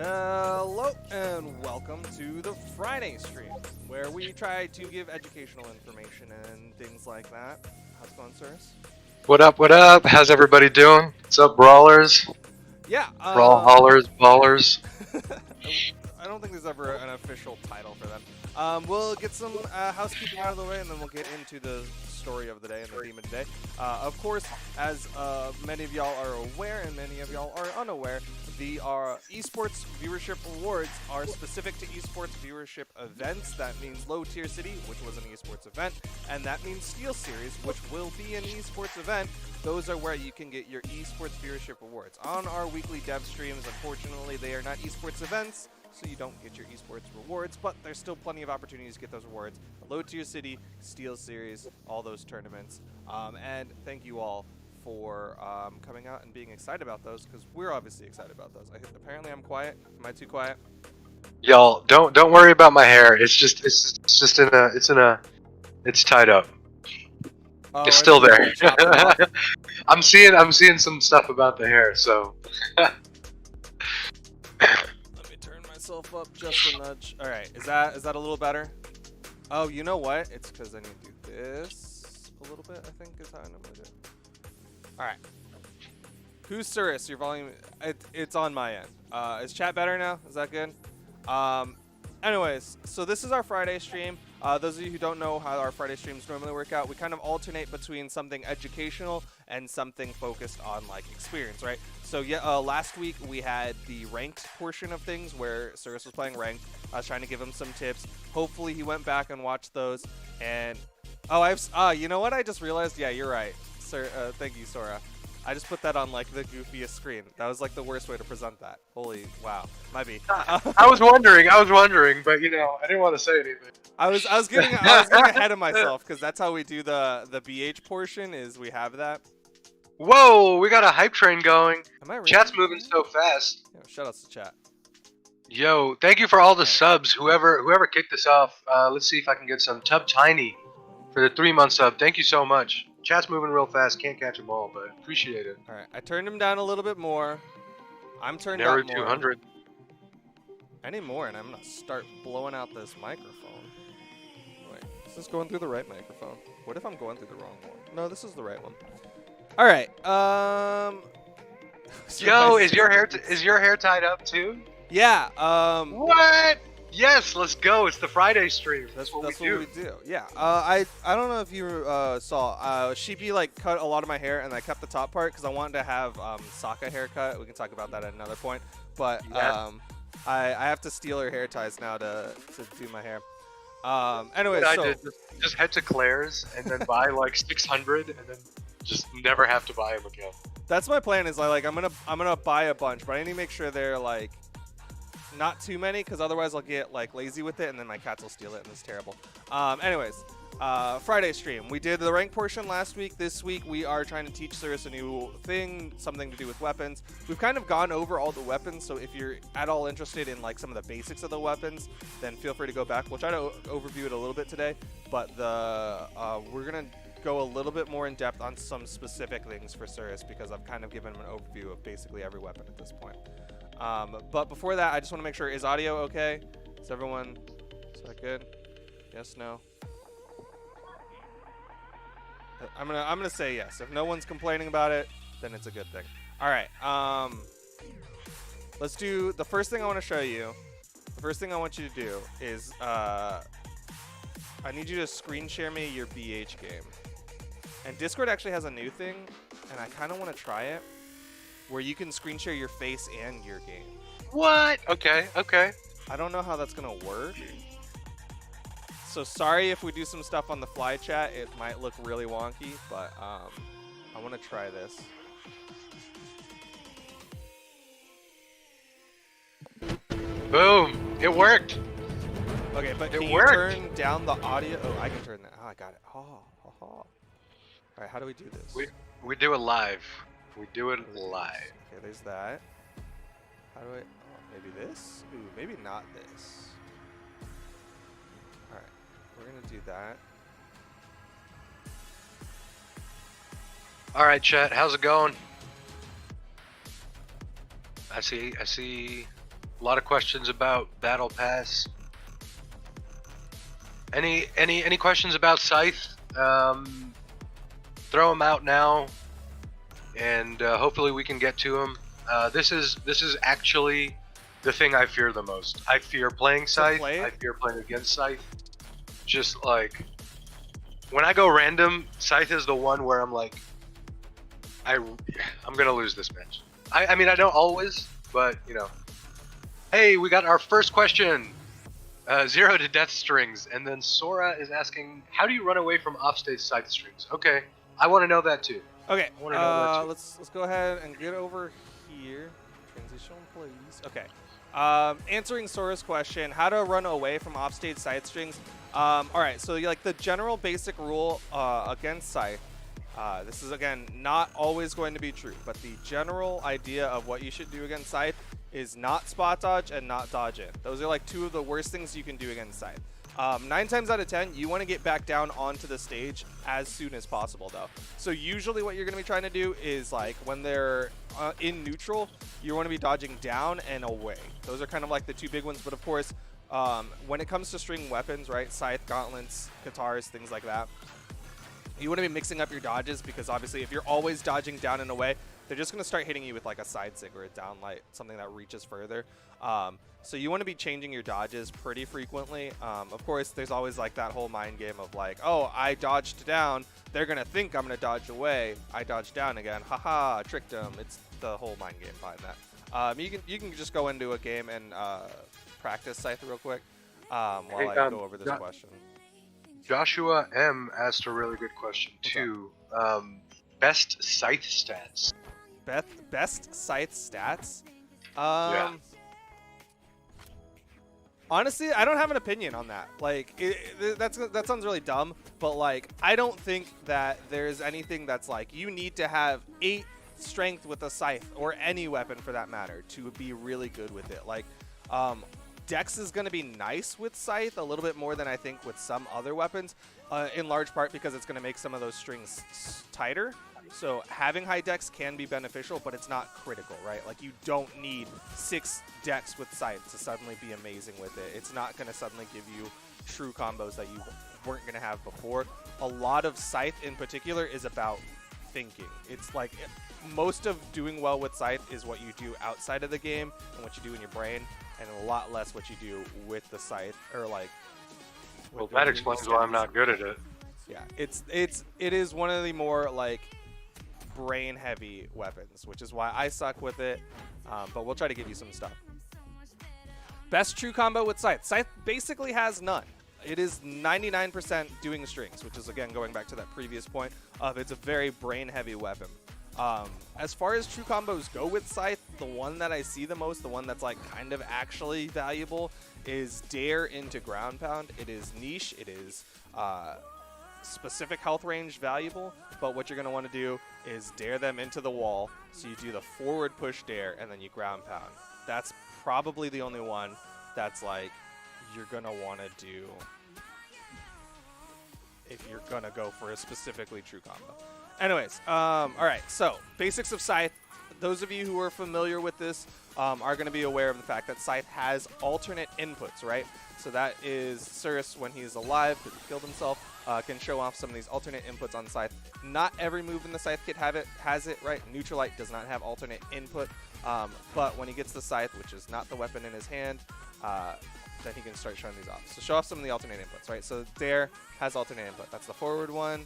Hello and welcome to the Friday stream, where we try to give educational information and things like that. How's it going, Surus? What up, what up? How's everybody doing? What's up, brawlers? Yeah, Brawl haulers, ballers. I don't think there's ever an official title for them. We'll get some housekeeping out of the way, and then we'll get into the story of the day and the theme of the day. Of course, as many of y'all are aware, and many of y'all are unaware, the esports viewership awards are specific to esports viewership events. That means Low Tier City, which was an esports event, and that means Steel Series, which will be an esports event. Those are where you can get your esports viewership awards. On our weekly dev streams, unfortunately, they are not esports events, so you don't get your esports rewards, but there's still plenty of opportunities to get those rewards. Low Tier City, Steel Series, all those tournaments. And thank you all for coming out and being excited about those, because we're obviously excited about those. Apparently I'm quiet. Am I too quiet? Y'all, don't worry about my hair. It's tied up. Oh, it's still there. I'm seeing some stuff about the hair, so. Let me turn myself up just a nudge. All right, is that a little better? Oh, you know what? It's because I need to do this a little bit, I think is how I normally do it. All right. Who's Surus? Your volume, it's on my end. Is chat better now? Is that good? Anyways, so this is our Friday stream. Those of you who don't know how our Friday streams normally work out, we kind of alternate between something educational and something focused on like experience, right? So yeah, last week we had the ranked portion of things where Surus was playing ranked. I was trying to give him some tips. Hopefully he went back and watched those. And you know what? I just realized. Yeah, you're right, sir. Thank you, Sora. I just put that on like the goofiest screen. That was like the worst way to present that. Holy wow, might be. I was wondering, but you know, I didn't want to say anything. I was getting ahead of myself because that's how we do the BH portion. Is we have that. Whoa, we got a hype train going. Am I really? Chat's moving so fast. Yo, shout outs to chat. Yo, thank you for all the subs. Whoever kicked this off. Let's see if I can get some Tub Tiny for the 3-month sub. Thank you so much. Chat's moving real fast. Can't catch them all, but appreciate it. All right, I turned him down a little bit more. I'm turned Narrow up more. 200. I need more, and I'm gonna start blowing out this microphone. Wait, is this going through the right microphone? What if I'm going through the wrong one? No, this is the right one. All right. Yo, is your hair tied up too? Yeah. What? Yes, let's go. It's the Friday stream. That's what we do. Yeah. I don't know if you saw. Sheepy like cut a lot of my hair, and I kept the top part because I wanted to have Sokka haircut. We can talk about that at another point. But yeah. I have to steal her hair ties now to do my hair. Anyways, I did just head to Claire's and then buy like 600 and then just never have to buy them again. That's my plan. Is like I'm gonna buy a bunch, but I need to make sure they're like not too many, because otherwise I'll get like lazy with it and then my cats will steal it and it's terrible. Anyways, Friday stream. We did the rank portion last week. This week we are trying to teach Surus a new thing, something to do with weapons. We've kind of gone over all the weapons, so if you're at all interested in like some of the basics of the weapons, then feel free to go back. We'll try to overview it a little bit today, but we're gonna go a little bit more in depth on some specific things for Surus, because I've kind of given him an overview of basically every weapon at this point. But before that, I just want to make sure, is audio okay? Is that good? Yes, no? I'm gonna say yes. If no one's complaining about it, then it's a good thing. All right. Let's do the first thing I want to show you. The first thing I want you to do is I need you to screen share me your BH game. And Discord actually has a new thing, and I kind of want to try it, where you can screen share your face and your game. What? Okay. I don't know how that's gonna work. So sorry if we do some stuff on the fly chat. It might look really wonky, but I want to try this. Boom! It worked. Okay, but can you turn down the audio? Oh, I can turn that. Oh, I got it. All right, how do we do this? We do it live. We do it live. Okay, there's that. How do I? Oh, maybe this? Ooh, maybe not this. All right, we're gonna do that. All right, chat. How's it going? I see A lot of questions about Battle Pass. Any questions about Scythe? Throw them out now, and hopefully we can get to them. This is actually the thing I fear the most. I fear playing Scythe. I fear playing against Scythe. Just like when I go random, Scythe is the one where I'm like, I'm gonna lose this match. I mean I don't always, but you know. Hey, we got our first question. 0 to death strings, and then Sora is asking, how do you run away from offstage Scythe strings? Okay, I want to know that too. Okay, let's go ahead and get over here. Transition, please. Okay. Answering Sora's question, how to run away from offstage Scythe strings. All right, so like the general basic rule against Scythe. This is again not always going to be true, but the general idea of what you should do against Scythe is not spot dodge and not dodge in. Those are like two of the worst things you can do against Scythe. 9 times out of 10, you want to get back down onto the stage as soon as possible, though. So usually what you're going to be trying to do is, like, when they're in neutral, you want to be dodging down and away. Those are kind of like the two big ones. But, of course, when it comes to string weapons, right, Scythe, gauntlets, katars, things like that, you want to be mixing up your dodges because, obviously, if you're always dodging down and away, they're just going to start hitting you with like a side sig or a down light, something that reaches further. So you want to be changing your dodges pretty frequently. Of course, there's always like that whole mind game of like, oh, I dodged down. They're going to think I'm going to dodge away. I dodged down again. Haha, tricked them. It's the whole mind game behind that. You can just go into a game and practice Scythe real quick while I go over this question. Joshua M asked a really good question too. Best Scythe stats. Best Scythe stats? Yeah. Honestly, I don't have an opinion on that. Like, that sounds really dumb, but like, I don't think that there's anything that's like, you need to have 8 strength with a Scythe, or any weapon for that matter, to be really good with it. Like, Dex is going to be nice with Scythe, a little bit more than I think with some other weapons, in large part because it's going to make some of those strings tighter. So having high dex can be beneficial, but it's not critical, right? Like, you don't need 6 dex with Scythe to suddenly be amazing with it. It's not going to suddenly give you true combos that you weren't going to have before. A lot of Scythe in particular is about thinking. It's like most of doing well with Scythe is what you do outside of the game and what you do in your brain, and a lot less what you do with the Scythe, or like. Well, that explains why I'm not good at it. Yeah, it is one of the more like brain heavy weapons, which is why I suck with it, but we'll try to give you some stuff. Best true combo with Scythe. Scythe basically has none. It is 99% doing strings, which is again going back to that previous point of it's a very brain heavy weapon. As far as true combos go with Scythe, the one that I see the most, the one that's like kind of actually valuable, is Dare into Ground Pound. It is niche, it is specific health range valuable, but what you're going to want to do is dare them into the wall. So you do the forward push dare and then you ground pound. That's probably the only one that's like you're going to want to do if you're going to go for a specifically true combo. Anyways, all right, so basics of Scythe. Those of you who are familiar with this are going to be aware of the fact that Scythe has alternate inputs, right? So that is Surus, when he's alive, because he killed himself, can show off some of these alternate inputs on Scythe. Not every move in the Scythe kit has it, right? Neutralite does not have alternate input, but when he gets the Scythe, which is not the weapon in his hand, then he can start showing these off. So show off some of the alternate inputs, right? So Dare has alternate input. That's the forward one.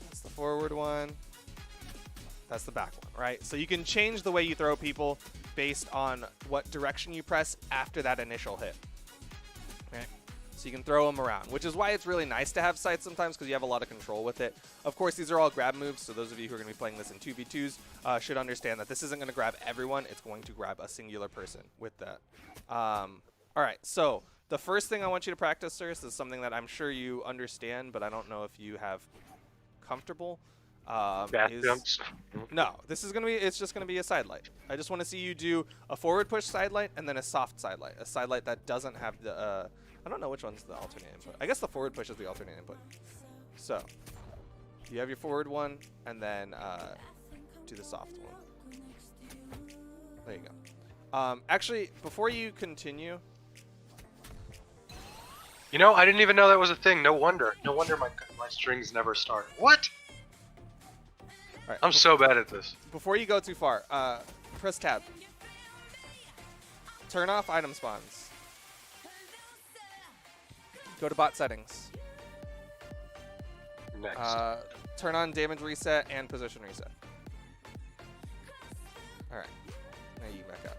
That's the forward one. That's the back one, right? So you can change the way you throw people based on what direction you press after that initial hit. Okay? So you can throw them around, which is why it's really nice to have Scythe sometimes, because you have a lot of control with it. Of course, these are all grab moves, so those of you who are going to be playing this in 2v2s should understand that this isn't going to grab everyone. It's going to grab a singular person with that. All right, so the first thing I want you to practice, Surus, is something that I'm sure you understand, but I don't know if you have comfortable. Jumps. No, this is it's just gonna be a side light. I just want to see you do a forward push side light and then a soft side light. A side light that doesn't have the I don't know which one's the alternate input. I guess the forward push is the alternate input. So you have your forward one, and then do the soft one. There you go. Actually, before you continue, You know, I didn't even know that was a thing. No wonder. No wonder my strings never start. What? all right, I'm so bad at this. before you go too far, press tab. Turn off item spawns. Go to bot settings. Next. Turn on damage reset and position reset. All right, now you back up.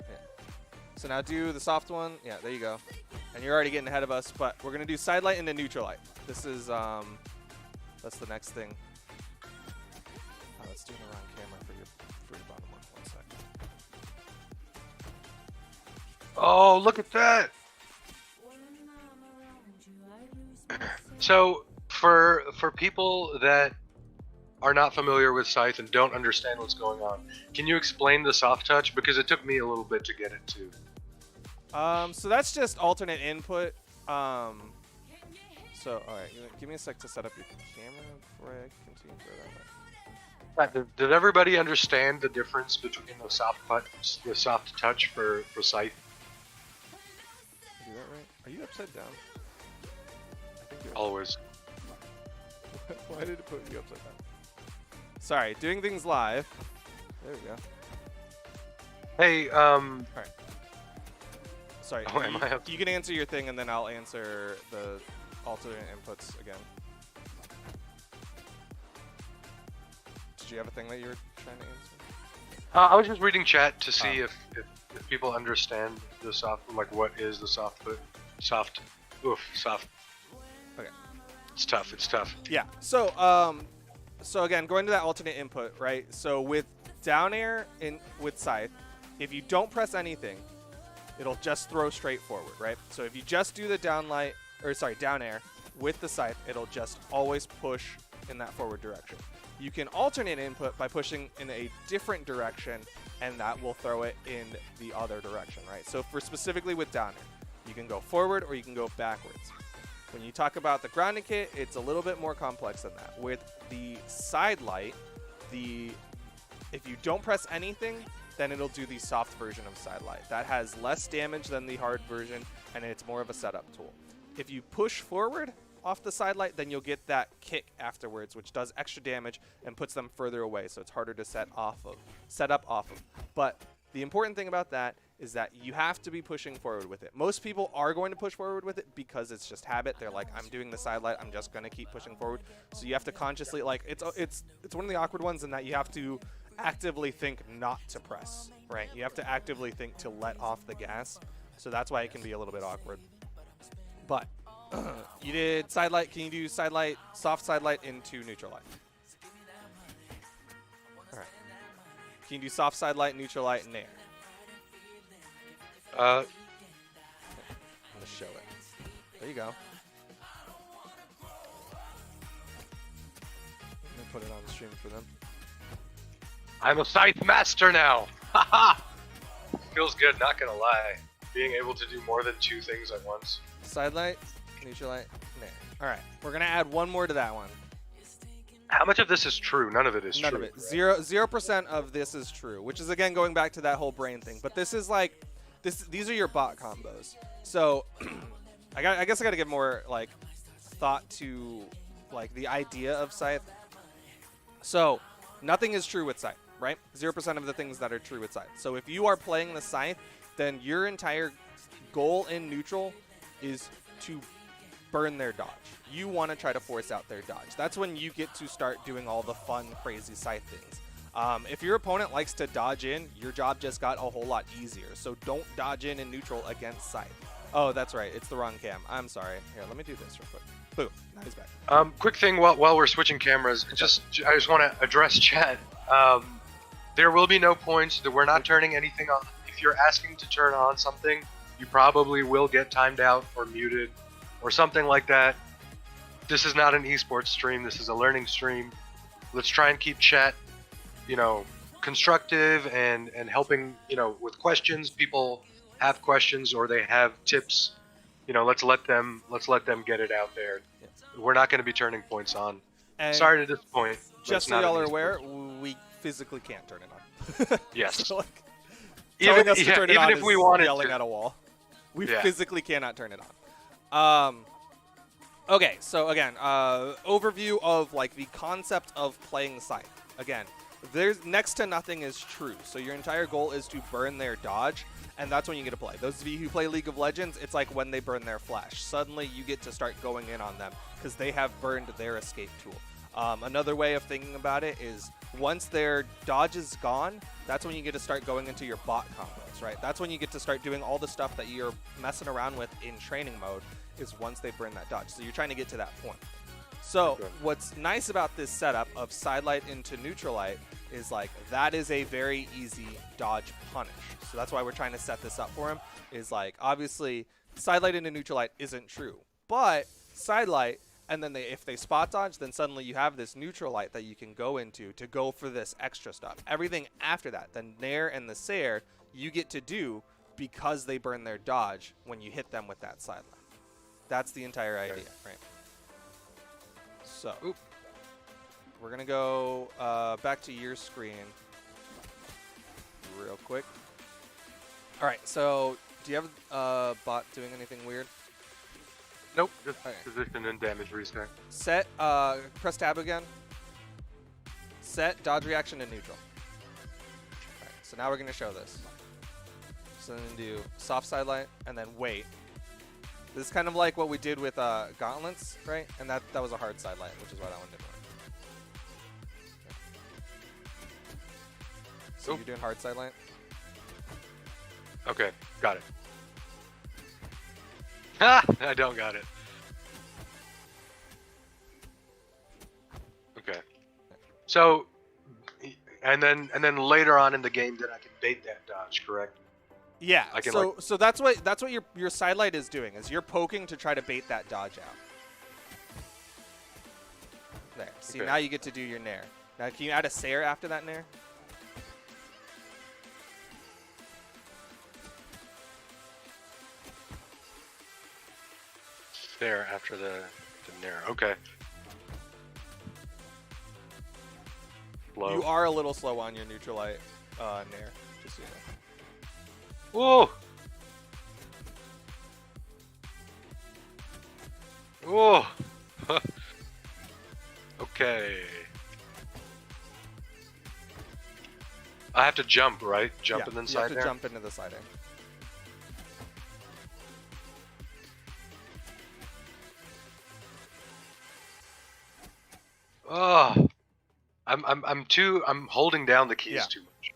Yeah. So now do the soft one. Yeah, there you go. And you're already getting ahead of us, but we're gonna do side light into neutral light. This is that's the next thing. Oh, let's do the wrong camera for your bottom one. One sec. Oh, look at that! So, for people that are not familiar with Scythe and don't understand what's going on, can you explain the soft touch? Because it took me a little bit to get it too. So that's just alternate input. So, all right, give me a sec to set up your camera before I continue further. Did everybody understand the difference between the soft touch for Scythe? Do that right? Are you upside down? I think you're Always. Why did it put you upside down? Sorry, doing things live. There we go. Hey, Sorry, Oh, am I up? you can answer your thing and then I'll answer the alternate inputs again. Did you have a thing that you were trying to answer? I was just reading chat to see if people understand the soft, like what is the soft. Okay. It's tough. It's tough. Yeah. So so again, going to that alternate input, right? So with down air with Scythe, if you don't press anything, it'll just throw straight forward, right? So if you just do the down air with the Scythe, it'll just always push in that forward direction. You can alternate input by pushing in a different direction, and that will throw it in the other direction, right? So for specifically with down air, you can go forward or you can go backwards. When you talk about the grounding kit, it's a little bit more complex than that. With the side light, if you don't press anything, then it'll do the soft version of side light. That has less damage than the hard version, and it's more of a setup tool. If you push forward off the side light, then you'll get that kick afterwards, which does extra damage and puts them further away, so it's harder to set up off of. But the important thing about that is that you have to be pushing forward with it. Most people are going to push forward with it because it's just habit. They're like, I'm doing the side light, I'm just gonna keep pushing forward. So you have to consciously, like, it's one of the awkward ones in that you have to actively think not to press, right? You have to actively think to let off the gas. So that's why it can be a little bit awkward. But you did side light. Can you do side light, soft side light into neutral light? All right. Can you do soft side light, neutral light, and air? Uh, I'm gonna show it. There you go. Let me put it on the stream for them. I'm a Scythe master now. Haha. Feels good, not gonna lie. Being able to do more than two things at once. Side light, neutral light, and air. All right. We're gonna add one more to that one. How much of this is true? None of it is None true. of it. 0% of this is true, which is again going back to that whole brain thing. But this is like, these are your bot combos. So I guess I gotta give more like thought to like the idea of Scythe. So nothing is true with Scythe, right? 0% of the things that are true with Scythe. So if you are playing the Scythe, then your entire goal in neutral is to burn their dodge. You want to try to force out their dodge. That's when you get to start doing all the fun, crazy Scythe things. If your opponent likes to dodge in, your job just got a whole lot easier. So don't dodge in neutral against Scythe. Oh, that's right. It's the wrong cam. I'm sorry. Here, let me do this real quick. Boom. Now he's back. Quick thing while we're switching cameras, I just want to address chat. There will be no points. That we're not turning anything on. If you're asking to turn on something, you probably will get timed out or muted or something like that. This is not an esports stream. This is a learning stream. Let's try and keep chat, constructive and helping, with questions. People have questions or they have tips. Let's let them get it out there. Yeah. We're not going to be turning points on. And sorry to disappoint. just so y'all are aware, we physically can't turn it on. Yes. So, like, telling us to turn it on if is we wanted yelling to. at a wall. We Yeah. physically cannot turn it on. Okay, so again, overview of like the concept of playing Scythe. Again, there's next to nothing is true. So your entire goal is to burn their dodge, and that's when you get to play. Those of you who play League of Legends, it's like when they burn their flash. Suddenly you get to start going in on them because they have burned their escape tool. Another way of thinking about it is once their dodge is gone, that's when you get to start going into your bot combos, right? That's when you get to start doing all the stuff that you're messing around with in training mode is once they burn that dodge. So you're trying to get to that point. So what's nice about this setup of sidelight into neutralite is like that is a very easy dodge punish. So that's why we're trying to set this up for him is like obviously sidelight into neutralite isn't true, but sidelight and then if they spot dodge, then suddenly you have this neutralite that you can go into to go for this extra stuff. Everything after that, the nair and the sair, you get to do because they burn their dodge when you hit them with that sidelight. That's the entire idea, right? So, we're going to go back to your screen real quick. All right, so do you have bot doing anything weird? Nope, just position and damage reset. Set, press tab again. Set dodge reaction to neutral. All right, so now we're going to show this. So then do soft sidelight and then wait. This is kind of like what we did with gauntlets, right? And that was a hard sidelight, which is why that one didn't work. Okay. So you're doing hard sidelight? Okay, got it. Ha! I don't got it. Okay. So, and then later on in the game, then I can bait that dodge, correct? Yeah. I can, So that's what your sidelight is doing is you're poking to try to bait that dodge out. There. See, now you get to do your nair. Now can you add a sair after that nair? There after the nair. Okay. Slow. You are a little slow on your neutralite nair, just so you know. Whoa! Whoa! Okay. I have to jump, right? Jump and then side you have to there? jump into the side air. Oh, I'm holding down the keys too much.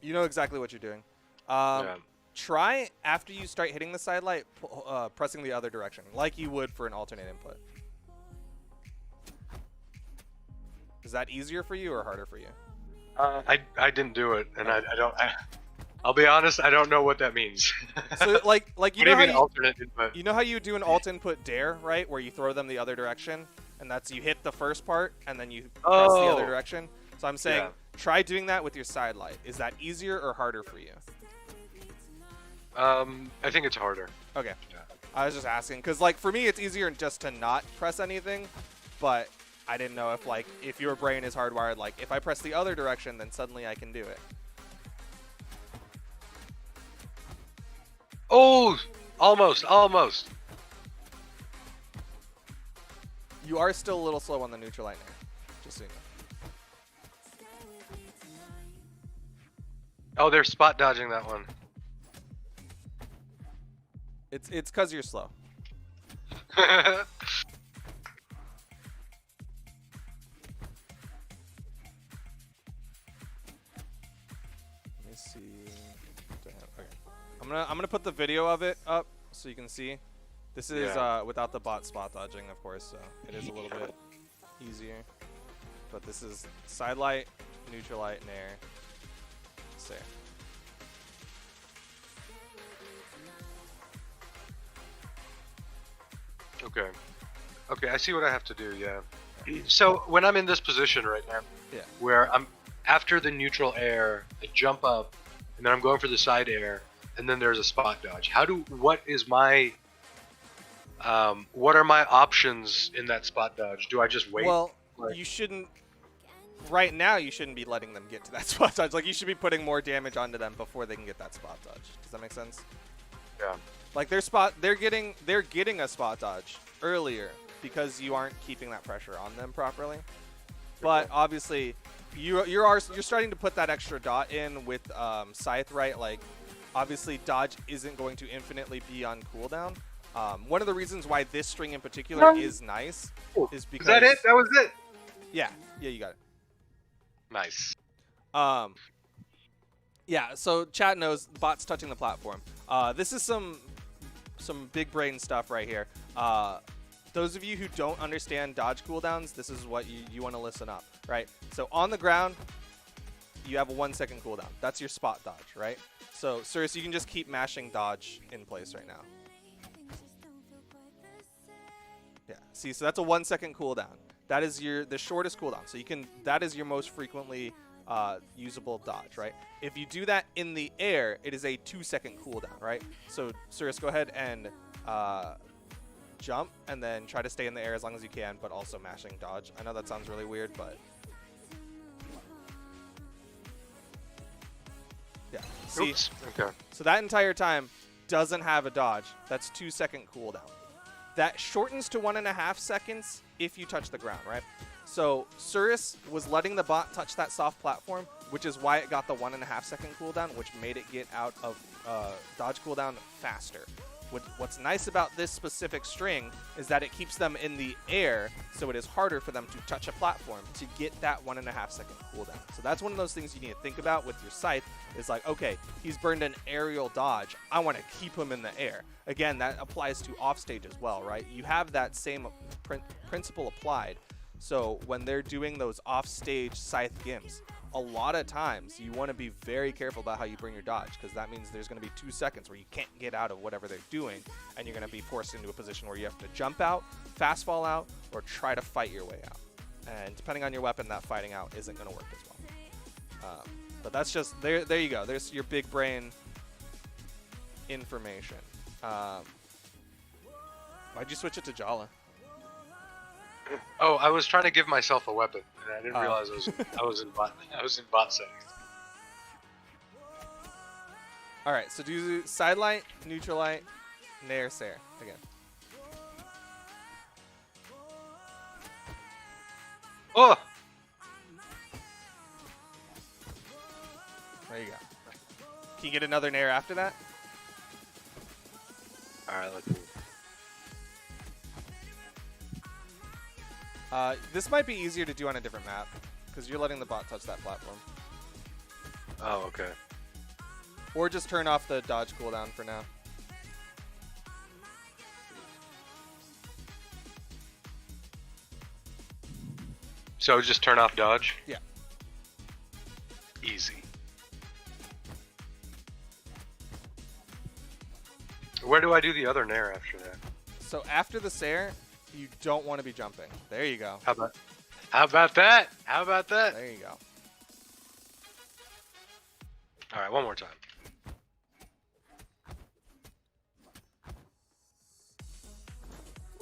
You know exactly what you're doing. Yeah. Try after you start hitting the sidelight, pressing the other direction, like you would for an alternate input. Is that easier for you or harder for you? I didn't do it, and I don't. I'll be honest, I don't know what that means. So like you know how alternate input? You know how you do an alt input dare, right? Where you throw them the other direction, and that's you hit the first part, and then you press the other direction. So I'm saying try doing that with your sidelight. Is that easier or harder for you? I think it's harder. Okay. Yeah. I was just asking because like for me it's easier just to not press anything, but I didn't know if like if your brain is hardwired like if I press the other direction then suddenly I can do it. Oh, almost. You are still a little slow on the neutral line there, just so you know. Oh, they're spot dodging that one. It's because you're slow. Okay. Let me see. Okay. I'm gonna put the video of it up so you can see. This is without the bot spot dodging, of course, so it is a little bit easier. But this is sidelight, neutralite, nair, sair. Okay, I see what I have to do, yeah. So, when I'm in this position right now, where I'm after the neutral air, I jump up, and then I'm going for the side air, and then there's a spot dodge. What are my options in that spot dodge? Do I just wait? Well, you shouldn't. right now you shouldn't be letting them get to that spot dodge. Like, you should be putting more damage onto them before they can get that spot dodge. Does that make sense? Yeah. Like, they're getting a spot dodge earlier because you aren't keeping that pressure on them properly. But obviously, you're starting to put that extra dot in with Scythe, right? Like, obviously, dodge isn't going to infinitely be on cooldown. One of the reasons why this string in particular is nice is because... Is that it? That was it? Yeah, you got it. Nice. Yeah, so chat knows bots touching the platform. This is some big brain stuff right here. Those of you who don't understand dodge cooldowns, this is what you want to listen up, right? So on the ground, you have a 1 second cooldown. That's your spot dodge, right? So Surus, you can just keep mashing dodge in place right now. Yeah, see, so that's a 1 second cooldown. That is the shortest cooldown. So that is your most frequently usable dodge, right? If you do that in the air, it is a 2 second cooldown, right? So Surus, go ahead and jump and then try to stay in the air as long as you can, but also mashing dodge. I know that sounds really weird, but yeah. See, Oops. Okay. so that entire time doesn't have a dodge. That's 2 second cooldown. That shortens to 1.5 seconds if you touch the ground, right? So Surus was letting the bot touch that soft platform, which is why it got the 1.5 second cooldown, which made it get out of dodge cooldown faster. What's nice about this specific string is that it keeps them in the air, so it is harder for them to touch a platform to get that 1.5 second cooldown. So that's one of those things you need to think about with your Scythe, is like, okay, he's burned an aerial dodge. I want to keep him in the air. Again, that applies to offstage as well, right? You have that same principle applied. So when they're doing those offstage Scythe gimps, a lot of times you want to be very careful about how you bring your dodge, because that means there's going to be 2 seconds where you can't get out of whatever they're doing, and you're going to be forced into a position where you have to jump out, fast fall out, or try to fight your way out. And depending on your weapon, that fighting out isn't going to work as well. But that's just, there you go. There's your big brain information. Why'd you switch it to Jala? Oh, I was trying to give myself a weapon, and I didn't realize I was in bot settings. All right, so do side light, neutral light, nair, sair again. Oh! There you go. Can you get another nair after that? All right, let's move. This might be easier to do on a different map, because you're letting the bot touch that platform. Oh, okay. Or just turn off the dodge cooldown for now. So just turn off dodge? Yeah. Easy. Where do I do the other nair after that? So after the sair, you don't want to be jumping. There you go. How about that? How about that? There you go. All right, one more time.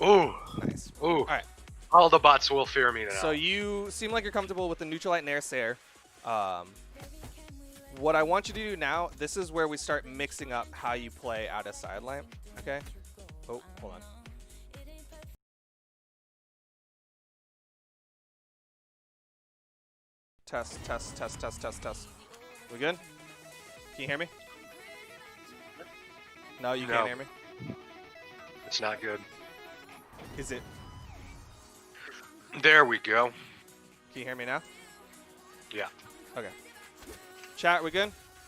Ooh. Nice. Ooh. All right. All the bots will fear me now. So you seem like you're comfortable with the neutral light nair sair. What I want you to do now, this is where we start mixing up how you play out of sideline. Okay? Oh, hold on. Test, test, test, test, test, test. We good? Can you hear me? No, you can't hear me? It's not good. Is it? There we go. Can you hear me now? Yeah. Okay. Chat, we good?